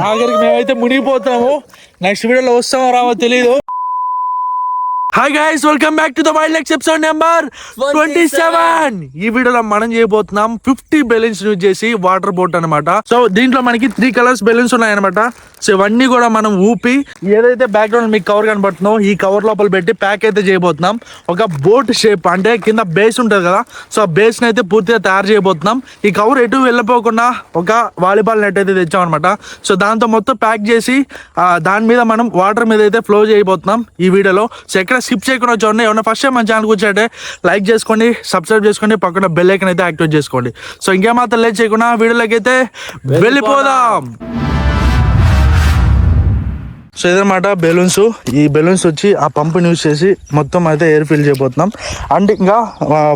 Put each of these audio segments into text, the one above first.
ఆఖరికి మేమైతే మునిగిపోతాము. నెక్స్ట్ వీడియోలో వస్తామో రామో తెలీదు. Hi guys, welcome back to the wild life episode number 27. ఈ వీడియోలో మనం చేయబోతున్నాం 50 బెలూన్స్ యూజ్ చేసి వాటర్ బోట్ అనమాట. సో దీంట్లో మనకి 3 కలర్స్ బెలూన్స్ ఉన్నాయన్నమాట. సో ఇవన్నీ కూడా మనం ఊపి ఏదైతే బ్యాక్గ్రౌండ్ మీకు కవర్ కనబడుతుందో ఈ కవర్ లోపల పెట్టి ప్యాక్ అయితే చేయబోతున్నాం. ఒక బోట్ షేప్ అంటే కింద బేస్ ఉంటుంది కదా, సో ఆ బేస్ ని అయితే పూర్తిగా తయారు చేయబోతున్నాం. ఈ కవర్ ఎటు వెళ్ళిపోకుండా ఒక వాలీబాల్ నెట్ అయితే తెచ్చాం అనమాట. సో దాంతో మొత్తం ప్యాక్ చేసి దాని మీద మనం వాటర్ మీద అయితే ఫ్లో చేయబోతున్నాం ఈ వీడియోలో. సో ఎక్కడ స్కిప్ చేయకుండా చూడండి. ఏమన్నా ఫస్ట్ టైం మన ఛానల్కి వచ్చాయంటే లైక్ చేసుకోండి, సబ్స్క్రైబ్ చేసుకోండి, పక్కన బెల్ ఐకాన్ అయితే యాక్టివేట్ చేసుకోండి. సో ఇంకేమాత్రం లేట్ చేయకుండా వీడియోలోకి అయితే వెళ్ళిపోదాం. సో ఇదనమాట బెలూన్స్. ఈ బెలూన్స్ వచ్చి ఆ పంపుని యూజ్ చేసి మొత్తం అయితే ఎయిర్ ఫిల్ చేయబోతున్నాం. అండ్ ఇంకా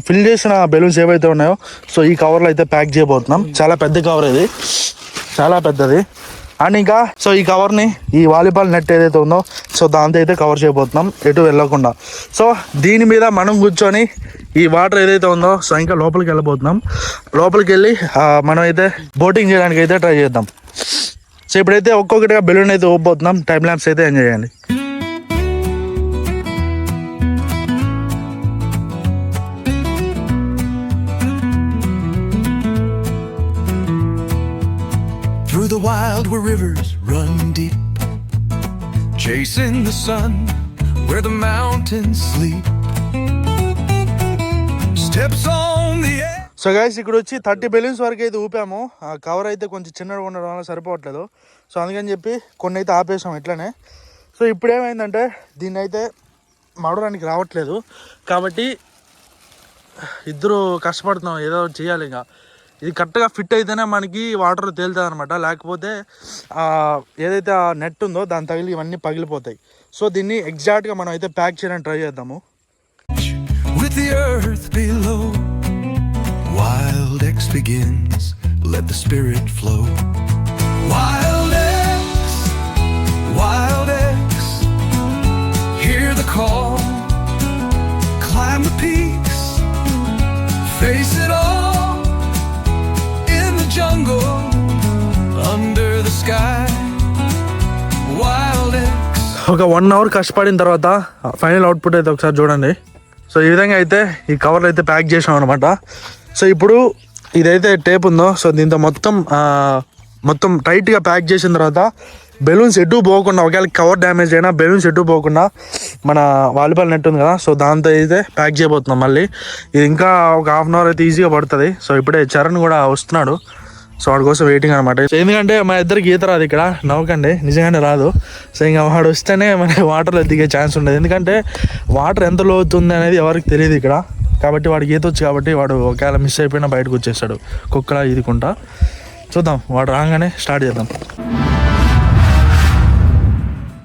ఫిల్ చేసిన బెలూన్స్ ఏవైతే ఉన్నాయో సో ఈ కవర్లో అయితే ప్యాక్ చేయబోతున్నాం. చాలా పెద్ద కవర్ ఇది, చాలా పెద్దది. అండ్ ఇంకా సో ఈ కవర్ని ఈ వాలీబాల్ నెట్ ఏదైతే ఉందో సో దాంతో అయితే కవర్ చేయబోతున్నాం ఎటు వెళ్ళకుండా. సో దీని మీద మనం కూర్చొని ఈ వాటర్ ఏదైతే ఉందో సో ఇంకా లోపలికి వెళ్ళబోతున్నాం. లోపలికి వెళ్ళి మనం అయితే బోటింగ్ చేయడానికి అయితే ట్రై చేద్దాం. సో ఇప్పుడైతే ఒక్కొక్కటిగా బెలూన్ అయితే ఊపబోతున్నాం. టైం ల్యాప్స్ అయితే ఎంజాయ్ చేయండి. Through the wild where rivers run deep, chasing the sun where the mountains sleep, steps on the air. So guys ఇక్కడ వచ్చి 30 బెలూన్స్ వరకు అయితే ఊపాము. ఆ కవర్ అయితే కొంచెం చిన్నగా ఉండడం వల్ల సరిపోవట్లేదు. సో అందుకని చెప్పి కొన్ని అయితే ఆపేసాం ఇట్లానే. సో ఇప్పుడు ఏమైందంటే దీన్ని అయితే మడవడానికి రావట్లేదు కాబట్టి ఇద్దరు కష్టపడుతున్నాం, ఏదో చేయాలి. ఇంకా ఇది కరెక్ట్గా ఫిట్ అయితేనే మనకి వాటర్ తేలుతుంది అనమాట. లేకపోతే ఏదైతే ఆ నెట్ ఉందో దాని తగిలి ఇవన్నీ పగిలిపోతాయి. సో దీన్ని ఎగ్జాక్ట్గా మనం అయితే ప్యాక్ చేయడానికి ట్రై చేద్దాము. With the earth below, wild X begins, let the spirit flow. Wild X, wild X, hear the call, climb the peaks, face it all, in the jungle, under the sky, wild X. ఒక 1 hour కష్టపడిన తర్వాత final output అయితే ఒకసారి చూడండి. So ఈ విధంగా అయితే ఈ కవర్లు అయితే ప్యాక్ చేసాం అనమాట. సో ఇప్పుడు ఇదైతే టేప్ ఉందో సో దీంతో మొత్తం టైట్గా ప్యాక్ చేసిన తర్వాత బెలూన్స్ ఎటు పోకుండా, ఒకవేళ కవర్ డ్యామేజ్ అయినా బెలూన్స్ ఎటు పోకుండా మన వాలీబాల్ నెట్ ఉంది కదా సో దాంతో అయితే ప్యాక్ చేయబోతున్నాం. మళ్ళీ ఇది ఇంకా ఒక 1/2 hour అయితే ఈజీగా పడుతుంది. సో ఇప్పుడే చరణ్ కూడా వస్తున్నాడు. సో వాడి కోసం వెయిటింగ్ అనమాట. సో ఎందుకంటే మా ఇద్దరికి ఈత రాదు, ఇక్కడ నవ్వకండి, నిజంగానే రాదు. సో ఇంకా వాడు వస్తేనే మనకి వాటర్లో దిగే ఛాన్స్ ఉండదు. ఎందుకంటే వాటర్ ఎంత లోతుంది అనేది ఎవరికి తెలియదు ఇక్కడ. కాబట్టి వాడికి ఈత వచ్చు కాబట్టి వాడు ఒకవేళ మిస్ అయిపోయినా బయటకు వచ్చేస్తాడు కుక్కలా ఈదుకుంటా. చూద్దాం, వాడు రాగానే స్టార్ట్ చేద్దాం.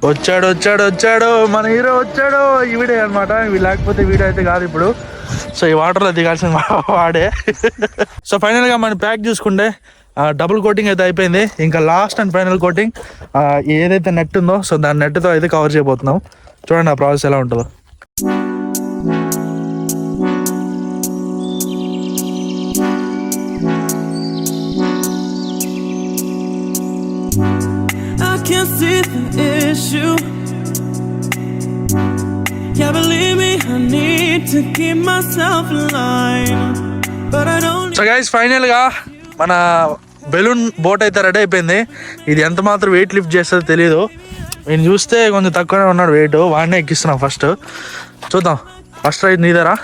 వచ్చాడు మన హీరో వచ్చాడు. ఈ వీడియో అనమాట, లేకపోతే వీడియో అయితే కాదు ఇప్పుడు. సో ఈ వాటర్లో దిగాల్సిన వాడే. సో ఫైనల్గా మనం ప్యాక్ చూసుకుంటే డబుల్ కోటింగ్ అయితే అయిపోయింది. ఇంకా లాస్ట్ అండ్ ఫైనల్ కోటింగ్ ఏదైతే నెట్ ఉందో సో దాని నెట్తో అయితే కవర్ చేయబోతున్నాం. చూడండి ఆ ప్రాసెస్ ఎలా ఉంటుందో. Can't see the issue. Yeah, believe me, I need to keep myself alive, but I don't. So guys, final గా మన బెలూన్ బోట్ అయితే రెడీ అయిపోయింది. ఇది ఎంత మాత్రం వెయిట్ లిఫ్ట్ చేస్తుందో తెలియదు. నేను చూస్తే కొంచెం తక్కువనే ఉన్నాడు వెయిట్. వాడినే ఎక్కిస్తున్నా ఫస్ట్. చూద్దాం, ఫస్ట్ రైడ్ నీదరా,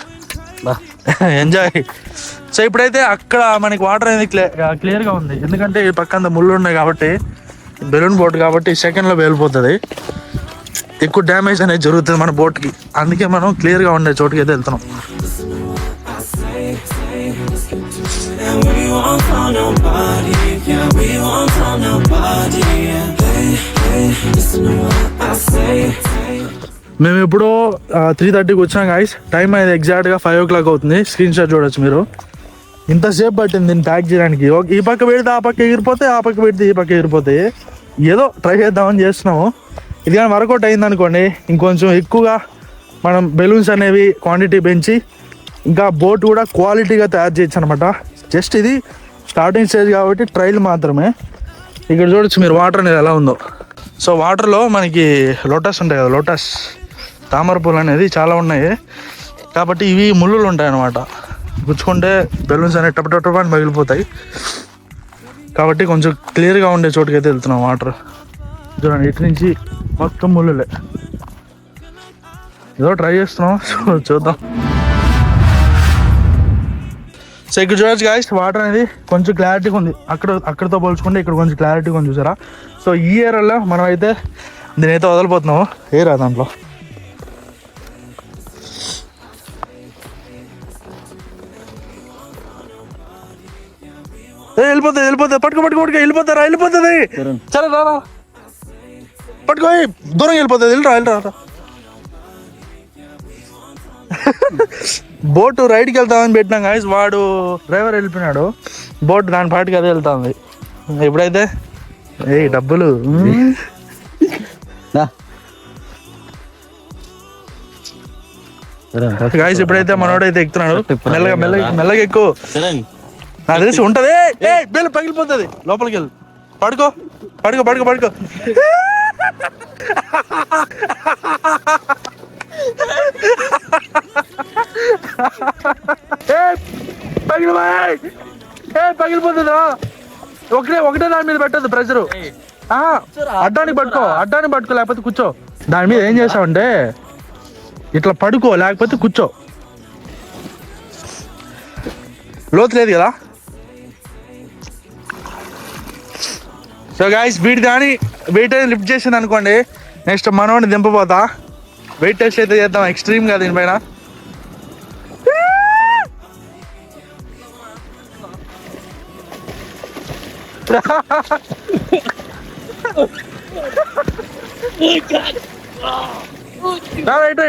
ఎంజాయ్. సో ఇప్పుడైతే అక్కడ మనకి వాటర్ అనేది క్లియర్గా ఉంది. ఎందుకంటే ఈ పక్కన ముళ్ళు ఉన్నాయి కాబట్టి, బెలూన్ బోట్ కాబట్టి సెకండ్లో వెళ్ళిపోతుంది. ఎక్కువ డ్యామేజ్ అనేది జరుగుతుంది మన బోట్కి. అందుకే మనం క్లియర్గా ఉండే చోటుకి అయితే వెళ్తున్నాం. మేము ఎప్పుడో 3:30కి వచ్చాం గాయస్. టైం అనేది ఎగ్జాక్ట్గా 5 o'clock అవుతుంది. స్క్రీన్ షాట్ చూడొచ్చు మీరు. ఇంతసేపు పట్టింది దీన్ని ప్యాక్ చేయడానికి. ఈ పక్క పెడితే ఆ పక్క ఎగిరిపోతాయి, ఆ పక్క పెడితే ఈ పక్క ఎగిరిపోతాయి. ఏదో ట్రై చేద్దామని చేస్తున్నాము. ఇది కానీ వర్కౌట్ అయింది అనుకోండి, ఇంకొంచెం ఎక్కువగా మనం బెలూన్స్ అనేవి క్వాంటిటీ పెంచి ఇంకా బోట్ కూడా క్వాలిటీగా తయారు చేయొచ్చు అనమాట. జస్ట్ ఇది స్టార్టింగ్ స్టేజ్ కాబట్టి ట్రయల్ మాత్రమే. ఇక్కడ చూడొచ్చు మీరు వాటర్ అనేది ఎలా ఉందో. సో వాటర్లో మనకి లోటస్ ఉంటాయి కదా, లోటస్ తామర పూలు అనేది చాలా ఉన్నాయి కాబట్టి ఇవి ముళ్ళులు ఉంటాయి అన్నమాట. గుచ్చుకుంటే బెలూన్స్ అనేవి టప్ టప్ అని పగిలిపోతాయి కాబట్టి కొంచెం క్లియర్గా ఉండే చోటుకైతే వెళ్తున్నాం. వాటర్ చూడండి, ఇటు నుంచి మొత్తం ముళ్ళులే. ఏదో ట్రై చేస్తున్నాం, చూద్దాం. సో ఇక్కడ చూడొచ్చు గాయ్స్, వాటర్ అనేది కొంచెం క్లారిటీగా ఉంది. అక్కడతో పోల్చుకుంటే ఇక్కడ కొంచెం క్లారిటీగా ఉంది చూసారా. సో ఈ ఏరియాలో మనం అయితే దీనైతే వదలిపోతున్నాము. ఏరా దాంట్లో వెళ్ళిపోతుంది. పట్టుకో వెళ్ళిపోతుంది. సరే రా పట్టుకో, దూరం వెళ్ళిపోతుంది. వెళ్ళరా బోటు రైడ్కి వెళ్తామని పెట్టినాం గాయస్, వాడు డ్రైవర్ వెళ్ళిపోయినాడు. బోట్ దాని పాటికి అదే వెళ్తాంది. ఎప్పుడైతే డబ్బులు గాయస్, ఇప్పుడైతే మనోడైతే ఎక్కుతున్నాడు. మెల్లగా ఎక్కువ నాకు తెలిసి ఉంటది. బెల్ పగిలిపోతుంది, లోపలికి వెళ్ళి పడుకో. పగిలిపోతుందా? ఒకటే దాని మీద పెట్టదు ప్రెషరు. అడ్డానికి పట్టుకో లేకపోతే కూర్చో. దాని మీద ఏం చేసావంటే ఇట్లా పడుకో, లేకపోతే కూర్చో. లోతు లేదు కదా. సో గాయస్, వెయిట్ అయితే లిఫ్ట్ చేసింది అనుకోండి, నెక్స్ట్ మనోడిని దింపబోతా. వెయిట్ టెస్ట్ అయితే చేద్దాం ఎక్స్ట్రీమ్ గా దీనిపైన.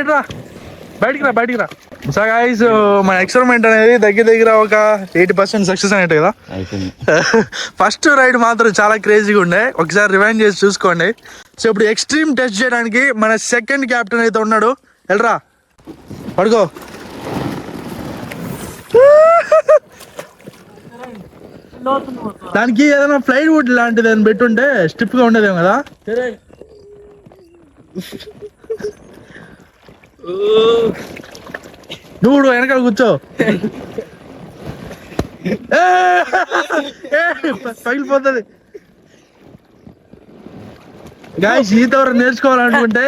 ఇట్రా బయటికి రా. సో గైస్, మన ఎక్స్పెరిమెంట్ అనేది దగ్గర ఒక 80% సక్సెస్ అయినట్టు కదా. ఫస్ట్ రైడ్ మాత్రం చాలా క్రేజీగా ఉండే, ఒకసారి రివైండ్ చేసి చూసుకోండి. సో ఇప్పుడు ఎక్స్ట్రీమ్ టెస్ట్ చేయడానికి మన సెకండ్ క్యాప్టెన్ అయితే ఉన్నాడు. వెళ్ళరా పడుకో. దానికి ఏదైనా ఫ్లైట్ వుడ్ లాంటిది అని పెట్టుంటే స్టిప్ గా ఉండదేమో కదా. నువ్వు వెనకాల కూర్చో. పగిలిపోతుంది. గాయస్, ఈత ఎవరు నేర్చుకోవాలనుకుంటే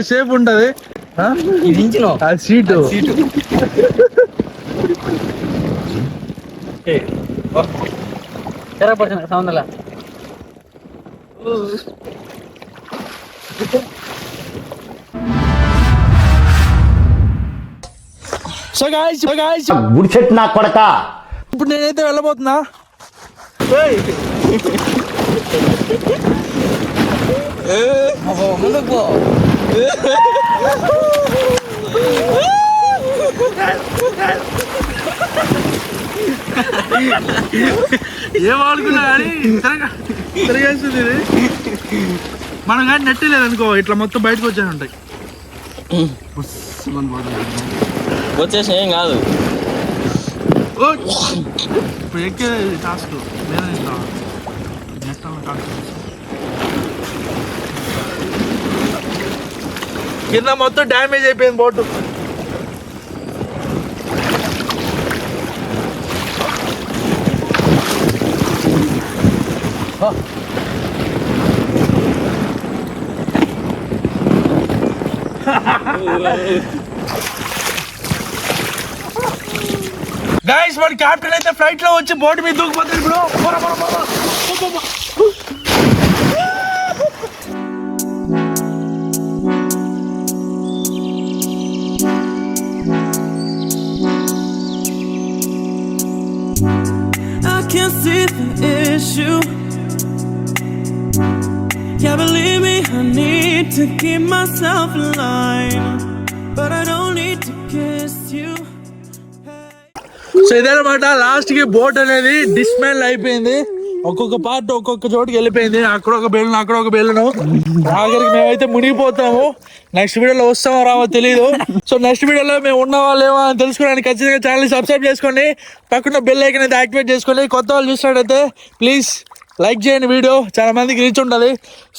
సేఫ్ ఉంటది. సీటు సౌందర్య సో గాయ్స్ గుడిచెట్టు నా కొడక. ఇప్పుడు నేనైతే వెళ్ళబోతున్నా. ముందుకు పో. ఏమనుకున్నా కానీ తిరగేస్తుంది. మనం కానీ నెట్ లేదనుకో, ఇట్లా మొత్తం బయటకు వచ్చాను ఉంటాయి. వచ్చేసి ఏం కాదు. ఇప్పుడు ఎక్కే టాస్క్ కింద మొత్తం డ్యామేజ్ అయిపోయింది బోటు. గైస్, మన క్యాప్టెన్ అయితే ఫ్లైట్ లో వచ్చి బోట్ మీద దూకిపోతాడు. ఇప్పుడు I can't see the issue. Yeah, believe me, I need to keep myself in line, but I don't need to kiss you. So ఇదన్నమాట, లాస్ట్ కి బోట్ అనేది డిస్మాంటిల్ అయిపోయింది. ఒక్కొక్క పార్ట్ ఒక్కొక్క చోటుకి వెళ్ళిపోయింది. అక్కడ ఒక బెల్లను అక్కడ ఒక బెల్లను ఆఖరికి మేమైతే మునిగిపోతాము. నెక్స్ట్ వీడియోలో వస్తామో రావో తెలియదు. సో నెక్స్ట్ వీడియోలో మేము ఉన్నావా లేవా అని తెలుసుకోవడానికి ఖచ్చితంగా ఛానల్ సబ్స్క్రైబ్ చేసుకోండి. పక్కన బెల్ ఐకాన్ అయితే యాక్టివేట్ చేసుకోండి. కొత్త వాళ్ళు చూసినట్టయితే ప్లీజ్ లైక్ చేయండి. వీడియో చాలా మందికి రీచ్ ఉంటుంది.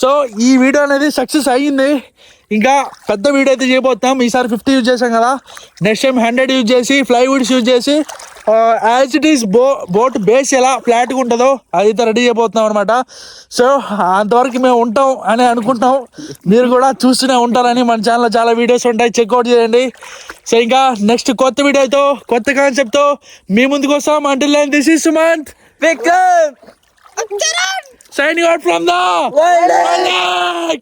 సో ఈ వీడియో అనేది సక్సెస్ అయ్యింది. ఇంకా పెద్ద వీడియో అయితే చేయబోతున్నాం. ఈసారి 50 యూజ్ చేసాం కదా, నెక్స్ట్ టైం 100 యూజ్ చేసి ప్లైవుడ్స్ యూజ్ చేసి as it is boat base ఎలా ఫ్లాట్గా ఉంటుందో అదైతే రెడీ చేయబోతున్నాం అనమాట. సో అంతవరకు మేము ఉంటాం అని అనుకుంటాం. మీరు కూడా చూస్తూనే ఉంటారని. మన ఛానల్లో చాలా వీడియోస్ ఉంటాయి, చెక్అవుట్ చేయండి. సో ఇంకా నెక్స్ట్ కొత్త వీడియోతో కొత్త కాన్సెప్ట్తో మీ ముందుకు వస్తాం. Until then this is Sumanth signing out from the Wild X.